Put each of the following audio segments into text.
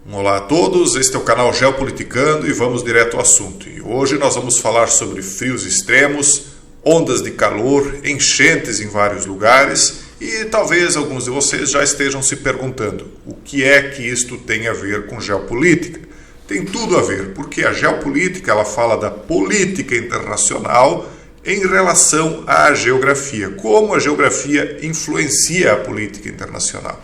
Olá a todos, este é o canal Geopoliticando e vamos direto ao assunto. E hoje nós vamos falar sobre frios extremos, ondas de calor, enchentes em vários lugares e talvez alguns de vocês já estejam se perguntando o que é que isto tem a ver com geopolítica. Tem tudo a ver, porque a geopolítica ela fala da política internacional em relação à geografia, como a geografia influencia a política internacional.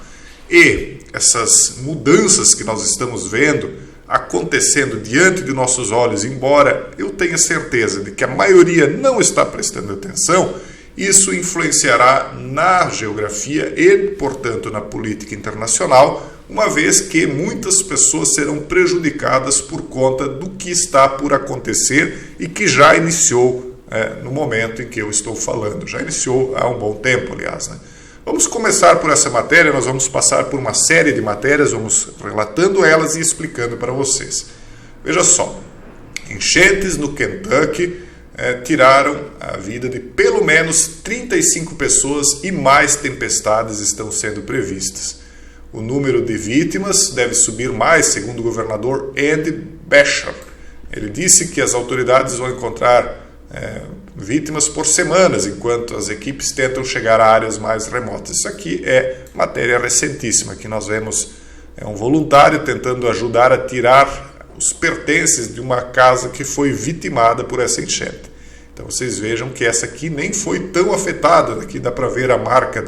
E essas mudanças que nós estamos vendo acontecendo diante de nossos olhos, embora eu tenha certeza de que a maioria não está prestando atenção, isso influenciará na geografia e, portanto, na política internacional, uma vez que muitas pessoas serão prejudicadas por conta do que está por acontecer e que já iniciou no momento em que eu estou falando. Já iniciou há um bom tempo, aliás, né? Vamos começar por essa matéria, nós vamos passar por uma série de matérias, vamos relatando elas e explicando para vocês. Veja só, enchentes no Kentucky tiraram a vida de pelo menos 35 pessoas e mais tempestades estão sendo previstas. O número de vítimas deve subir mais, segundo o governador Andy Beshear. Ele disse que as autoridades vão encontrar vítimas por semanas, enquanto as equipes tentam chegar a áreas mais remotas. Isso aqui é matéria recentíssima, que nós vemos um voluntário tentando ajudar a tirar os pertences de uma casa que foi vitimada por essa enchente. Então vocês vejam que essa aqui nem foi tão afetada, aqui dá para ver a marca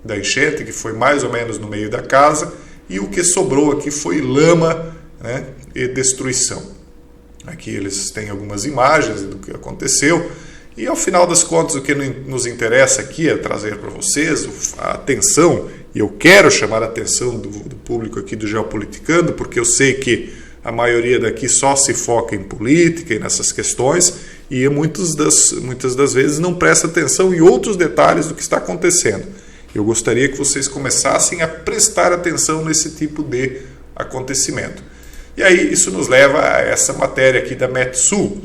da enchente, que foi mais ou menos no meio da casa, e o que sobrou aqui foi lama, né, e destruição. Aqui eles têm algumas imagens do que aconteceu e, ao final das contas, o que nos interessa aqui é trazer para vocês a atenção, e eu quero chamar a atenção do público aqui do Geopoliticando, porque eu sei que a maioria daqui só se foca em política e nessas questões e muitas das vezes não presta atenção em outros detalhes do que está acontecendo. Eu gostaria que vocês começassem a prestar atenção nesse tipo de acontecimento. E aí isso nos leva a essa matéria aqui da Metsu,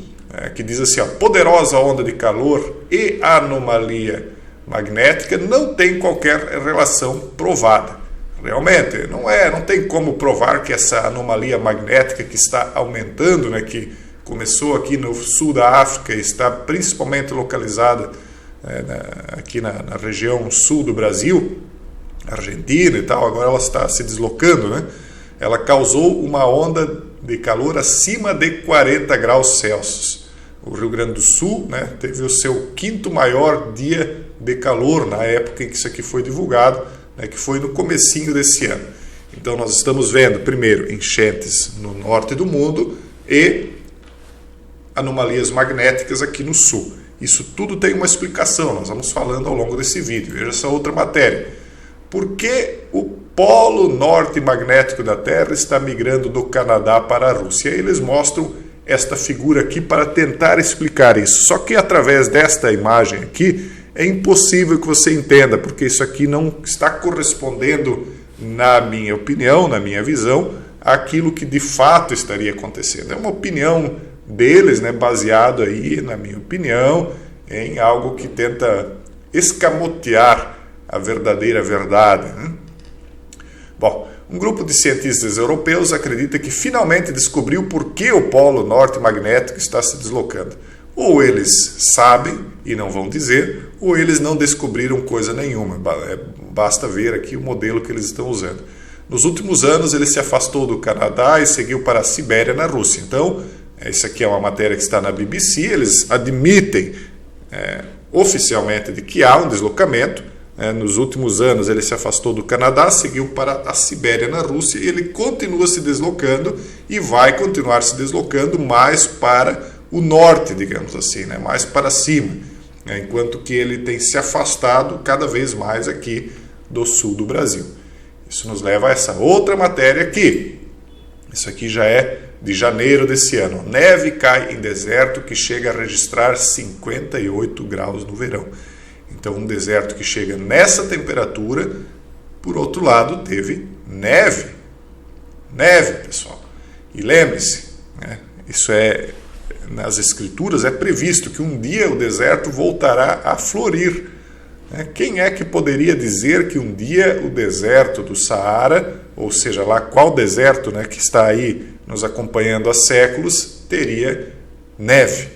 que diz assim, a poderosa onda de calor e anomalia magnética não tem qualquer relação provada. Realmente, não tem como provar que essa anomalia magnética que está aumentando, né, que começou aqui no sul da África e está principalmente localizada aqui na região sul do Brasil, Argentina e tal, agora ela está se deslocando, né? Ela causou uma onda de calor acima de 40 graus Celsius. O Rio Grande do Sul, né, teve o seu quinto maior dia de calor na época em que isso aqui foi divulgado, né, que foi no comecinho desse ano. Então nós estamos vendo, primeiro, enchentes no norte do mundo e anomalias magnéticas aqui no sul. Isso tudo tem uma explicação, nós vamos falando ao longo desse vídeo. Veja essa outra matéria. Por que o polo norte magnético da Terra está migrando do Canadá para a Rússia? E eles mostram esta figura aqui para tentar explicar isso. Só que através desta imagem aqui é impossível que você entenda, porque isso aqui não está correspondendo, na minha opinião, na minha visão, àquilo que de fato estaria acontecendo. É uma opinião deles, né, baseado aí, na minha opinião, em algo que tenta escamotear a verdadeira verdade, né? Bom, um grupo de cientistas europeus acredita que finalmente descobriu por que o polo norte magnético está se deslocando. Ou eles sabem e não vão dizer, ou eles não descobriram coisa nenhuma. Basta ver aqui o modelo que eles estão usando. Nos últimos anos ele se afastou do Canadá e seguiu para a Sibéria, na Rússia. Então, isso aqui é uma matéria que está na BBC, eles admitem oficialmente de que há um deslocamento. Nos últimos anos ele se afastou do Canadá, seguiu para a Sibéria, na Rússia, e ele continua se deslocando e vai continuar se deslocando mais para o norte, digamos assim, né? Mais para cima, enquanto que ele tem se afastado cada vez mais aqui do sul do Brasil. Isso nos leva a essa outra matéria aqui. Isso aqui já é de janeiro desse ano. Neve cai em deserto que chega a registrar 58 graus no verão. Então, um deserto que chega nessa temperatura, por outro lado, teve neve. Neve, pessoal. E lembre-se, né, isso nas escrituras é previsto que um dia o deserto voltará a florir. Quem é que poderia dizer que um dia o deserto do Saara, ou seja lá qual deserto, que está aí nos acompanhando há séculos, teria neve?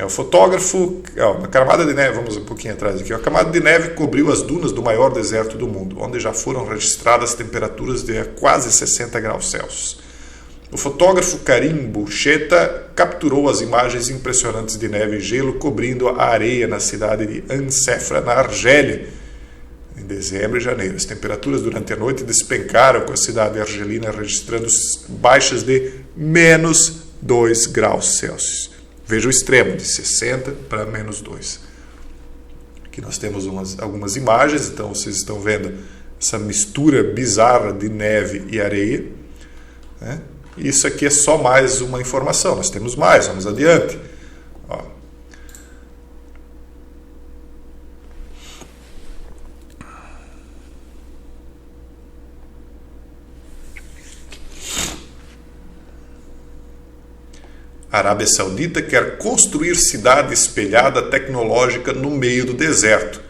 O fotógrafo, uma camada de neve, vamos um pouquinho atrás aqui, a camada de neve cobriu as dunas do maior deserto do mundo, onde já foram registradas temperaturas de quase 60 graus Celsius. O fotógrafo Karim Burchetta capturou as imagens impressionantes de neve e gelo cobrindo a areia na cidade de Ancefra, na Argélia, em dezembro e janeiro. As temperaturas durante a noite despencaram, com a cidade argelina registrando baixas de menos 2 graus Celsius. Veja o extremo, de 60 para menos 2. Aqui nós temos algumas imagens, então vocês estão vendo essa mistura bizarra de neve e areia. Isso aqui é só mais uma informação, nós temos mais, vamos adiante. A Arábia Saudita quer construir cidade espelhada tecnológica no meio do deserto.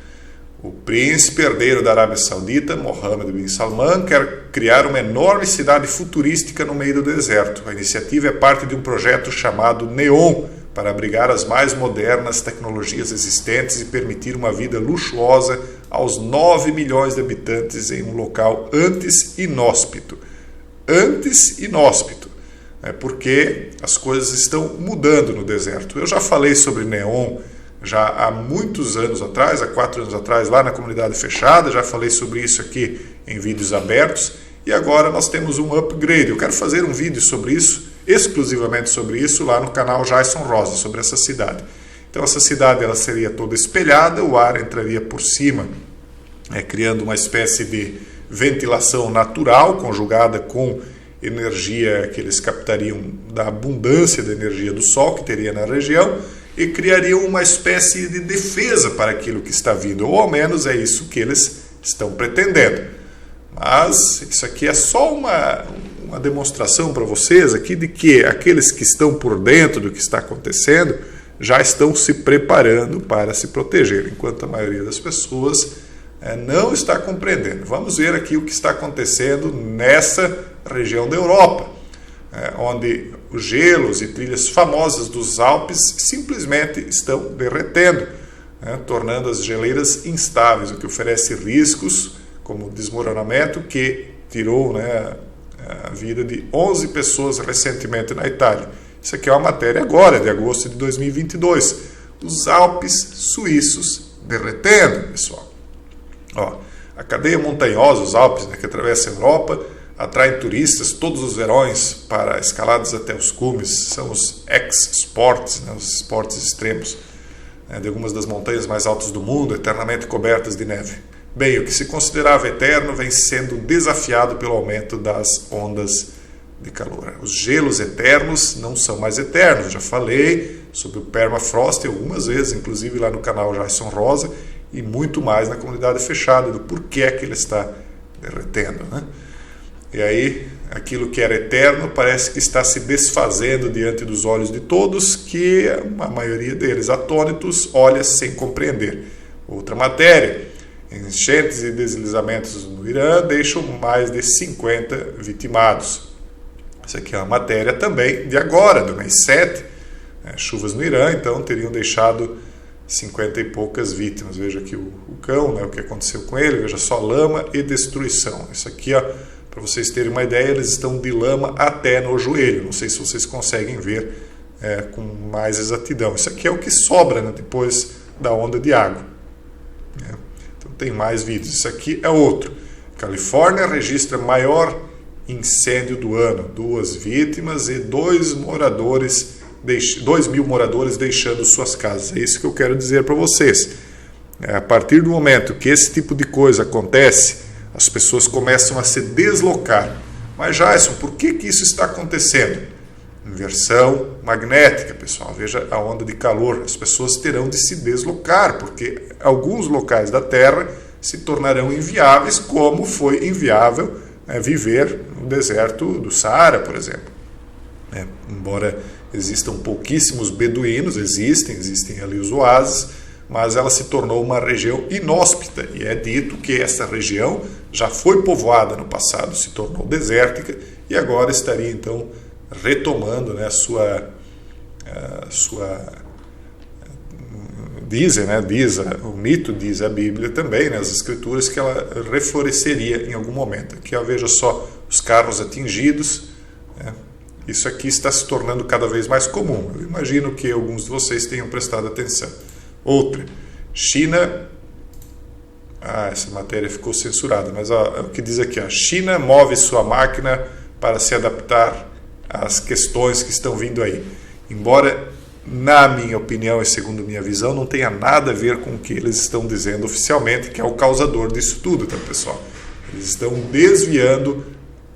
O príncipe herdeiro da Arábia Saudita, Mohammed bin Salman, quer criar uma enorme cidade futurística no meio do deserto. A iniciativa é parte de um projeto chamado NEOM, para abrigar as mais modernas tecnologias existentes e permitir uma vida luxuosa aos 9 milhões de habitantes em um local antes inóspito. Antes inóspito. Porque as coisas estão mudando no deserto. Eu já falei sobre NEOM já há muitos anos atrás, há 4 anos atrás, lá na comunidade fechada, já falei sobre isso aqui em vídeos abertos, e agora nós temos um upgrade. Eu quero fazer um vídeo sobre isso, exclusivamente sobre isso, lá no canal Jason Rosa, sobre essa cidade. Então essa cidade ela seria toda espelhada, o ar entraria por cima, criando uma espécie de ventilação natural, conjugada com energia que eles captariam da abundância da energia do Sol que teria na região, e criariam uma espécie de defesa para aquilo que está vindo, ou ao menos é isso que eles estão pretendendo. Mas isso aqui é só uma demonstração para vocês aqui de que aqueles que estão por dentro do que está acontecendo já estão se preparando para se proteger, enquanto a maioria das pessoas não está compreendendo. Vamos ver aqui o que está acontecendo nessa região da Europa, onde os gelos e trilhas famosas dos Alpes simplesmente estão derretendo, tornando as geleiras instáveis, o que oferece riscos como desmoronamento que tirou a vida de 11 pessoas recentemente na Itália. Isso aqui é uma matéria agora, de agosto de 2022. Os Alpes suíços derretendo, pessoal. A cadeia montanhosa, os Alpes, que atravessa a Europa, atraem turistas todos os verões para escaladas até os cumes. São os ex-sports, os esportes extremos, de algumas das montanhas mais altas do mundo, eternamente cobertas de neve. Bem, o que se considerava eterno vem sendo desafiado pelo aumento das ondas de calor. Os gelos eternos não são mais eternos. Já falei sobre o permafrost algumas vezes, inclusive lá no canal Jason Rosa, e muito mais na comunidade fechada, do porquê que ele está derretendo. E aí, aquilo que era eterno parece que está se desfazendo diante dos olhos de todos, que a maioria deles, atônitos, olha sem compreender. Outra matéria: enchentes e deslizamentos no Irã deixam mais de 50 vitimados. Isso aqui é uma matéria também de agora, do mês 7. Chuvas no Irã, então, teriam deixado 50 e poucas vítimas. Veja aqui o cão, o que aconteceu com ele. Veja só, lama e destruição. Isso aqui, para vocês terem uma ideia, eles estão de lama até no joelho. Não sei se vocês conseguem ver com mais exatidão. Isso aqui é o que sobra depois da onda de água. Então tem mais vídeos. Isso aqui é outro. Califórnia registra maior incêndio do ano. 2 vítimas e 2 mil moradores deixando suas casas. É isso que eu quero dizer para vocês. A partir do momento que esse tipo de coisa acontece, as pessoas começam a se deslocar. Mas, Jason, por que isso está acontecendo? Inversão magnética, pessoal. Veja a onda de calor. As pessoas terão de se deslocar, porque alguns locais da Terra se tornarão inviáveis, como foi inviável viver no deserto do Saara, por exemplo. Embora existam pouquíssimos beduínos, existem ali os oásis, mas ela se tornou uma região inóspita, e é dito que essa região já foi povoada no passado, se tornou desértica, e agora estaria então retomando, né, o mito diz a Bíblia também, né, as escrituras, que ela refloresceria em algum momento. Aqui, veja só, os carros atingidos, né, isso aqui está se tornando cada vez mais comum. Eu imagino que alguns de vocês tenham prestado atenção. Outra, China, essa matéria ficou censurada, mas o que diz aqui, China move sua máquina para se adaptar às questões que estão vindo aí. Embora, na minha opinião e segundo minha visão, não tenha nada a ver com o que eles estão dizendo oficialmente, que é o causador disso tudo, tá, pessoal? Eles estão desviando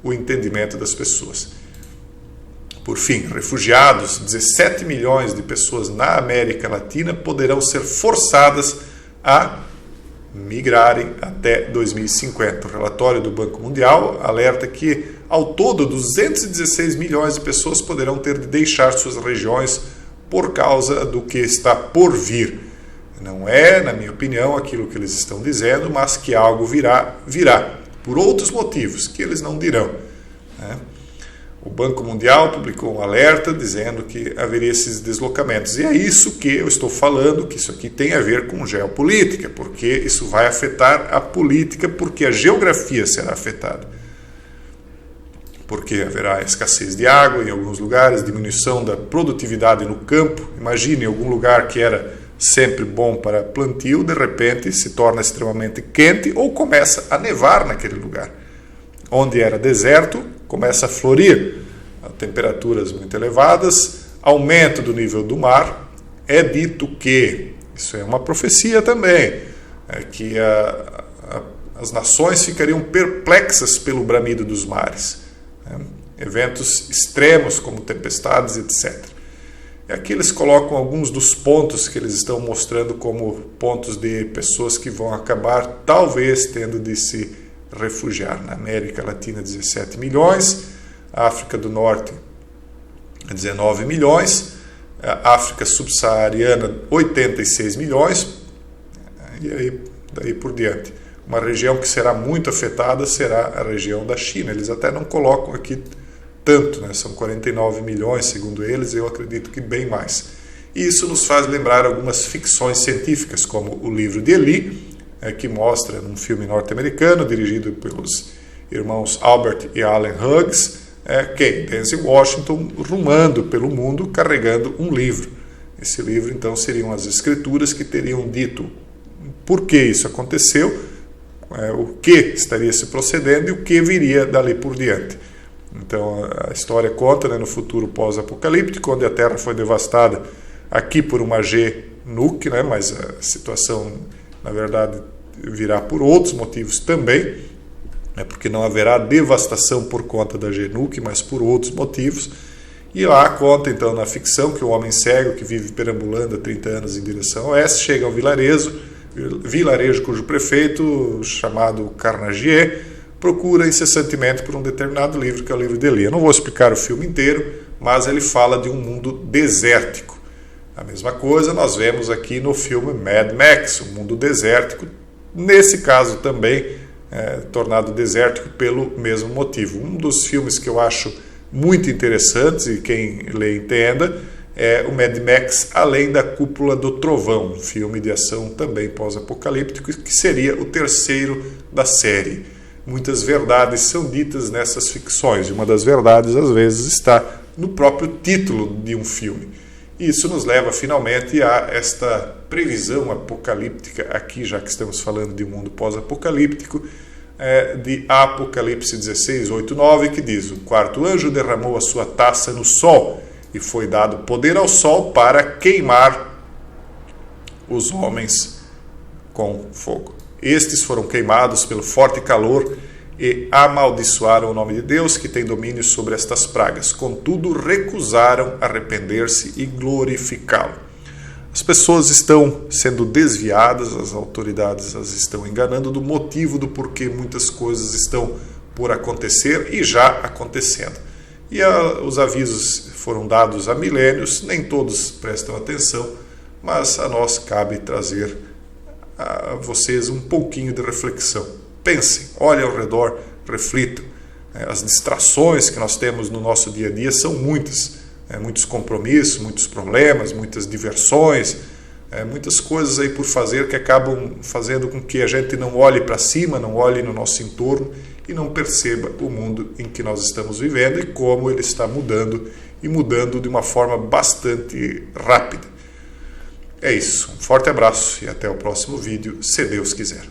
o entendimento das pessoas. Por fim, refugiados, 17 milhões de pessoas na América Latina poderão ser forçadas a migrarem até 2050. O relatório do Banco Mundial alerta que, ao todo, 216 milhões de pessoas poderão ter de deixar suas regiões por causa do que está por vir. Não é, na minha opinião, aquilo que eles estão dizendo, mas que algo virá, por outros motivos que eles não dirão, né? O Banco Mundial publicou um alerta dizendo que haveria esses deslocamentos. E é isso que eu estou falando, que isso aqui tem a ver com geopolítica, porque isso vai afetar a política, porque a geografia será afetada. Porque haverá escassez de água em alguns lugares, diminuição da produtividade no campo. Imagine algum lugar que era sempre bom para plantio, de repente se torna extremamente quente ou começa a nevar naquele lugar. Onde era deserto, começa a florir, a temperaturas muito elevadas, aumento do nível do mar. É dito que, isso é uma profecia também, que as nações ficariam perplexas pelo bramido dos mares, né? Eventos extremos como tempestades, etc. E aqui eles colocam alguns dos pontos que eles estão mostrando como pontos de pessoas que vão acabar talvez tendo de se refugiar. Na América Latina, 17 milhões, África do Norte, 19 milhões, África subsaariana, 86 milhões, e aí daí por diante. Uma região que será muito afetada será a região da China. Eles até não colocam aqui tanto, né? São 49 milhões, segundo eles, eu acredito que bem mais. E isso nos faz lembrar algumas ficções científicas, como o livro de Eli, que mostra num filme norte-americano dirigido pelos irmãos Albert e Allen Hughes, Denzel Washington rumando pelo mundo carregando um livro. Esse livro então seriam as escrituras que teriam dito por que isso aconteceu, o que estaria se procedendo e o que viria dali por diante. Então a história conta, né, no futuro pós-apocalíptico, onde a Terra foi devastada aqui por uma G-Nuke, né, mas a situação na verdade virá por outros motivos também, porque não haverá devastação por conta da G-Nuke, mas por outros motivos. E lá conta então na ficção que o homem cego que vive perambulando há 30 anos em direção ao oeste chega ao vilarejo cujo prefeito, chamado Carnagier, procura incessantemente por um determinado livro, que é o livro de Eli. Eu não vou explicar o filme inteiro, mas ele fala de um mundo desértico. A mesma coisa nós vemos aqui no filme Mad Max, um mundo desértico, nesse caso também tornado desértico pelo mesmo motivo. Um dos filmes que eu acho muito interessantes, e quem lê entenda, é o Mad Max Além da Cúpula do Trovão, um filme de ação também pós-apocalíptico, que seria o terceiro da série. Muitas verdades são ditas nessas ficções, e uma das verdades às vezes está no próprio título de um filme. Isso nos leva finalmente a esta previsão apocalíptica aqui, já que estamos falando de um mundo pós-apocalíptico, de Apocalipse 16, 8, 9, que diz: o quarto anjo derramou a sua taça no sol, e foi dado poder ao sol para queimar os homens com fogo. Estes foram queimados pelo forte calor e amaldiçoaram o nome de Deus, que tem domínio sobre estas pragas. Contudo, recusaram arrepender-se e glorificá-lo. As pessoas estão sendo desviadas, as autoridades as estão enganando do motivo do porquê muitas coisas estão por acontecer e já acontecendo. E os avisos foram dados há milênios, nem todos prestam atenção, mas a nós cabe trazer a vocês um pouquinho de reflexão. Pensem, olhem ao redor, reflitam. As distrações que nós temos no nosso dia a dia são muitas. Muitos compromissos, muitos problemas, muitas diversões, muitas coisas aí por fazer que acabam fazendo com que a gente não olhe para cima, não olhe no nosso entorno e não perceba o mundo em que nós estamos vivendo e como ele está mudando, e mudando de uma forma bastante rápida. É isso, um forte abraço e até o próximo vídeo, se Deus quiser.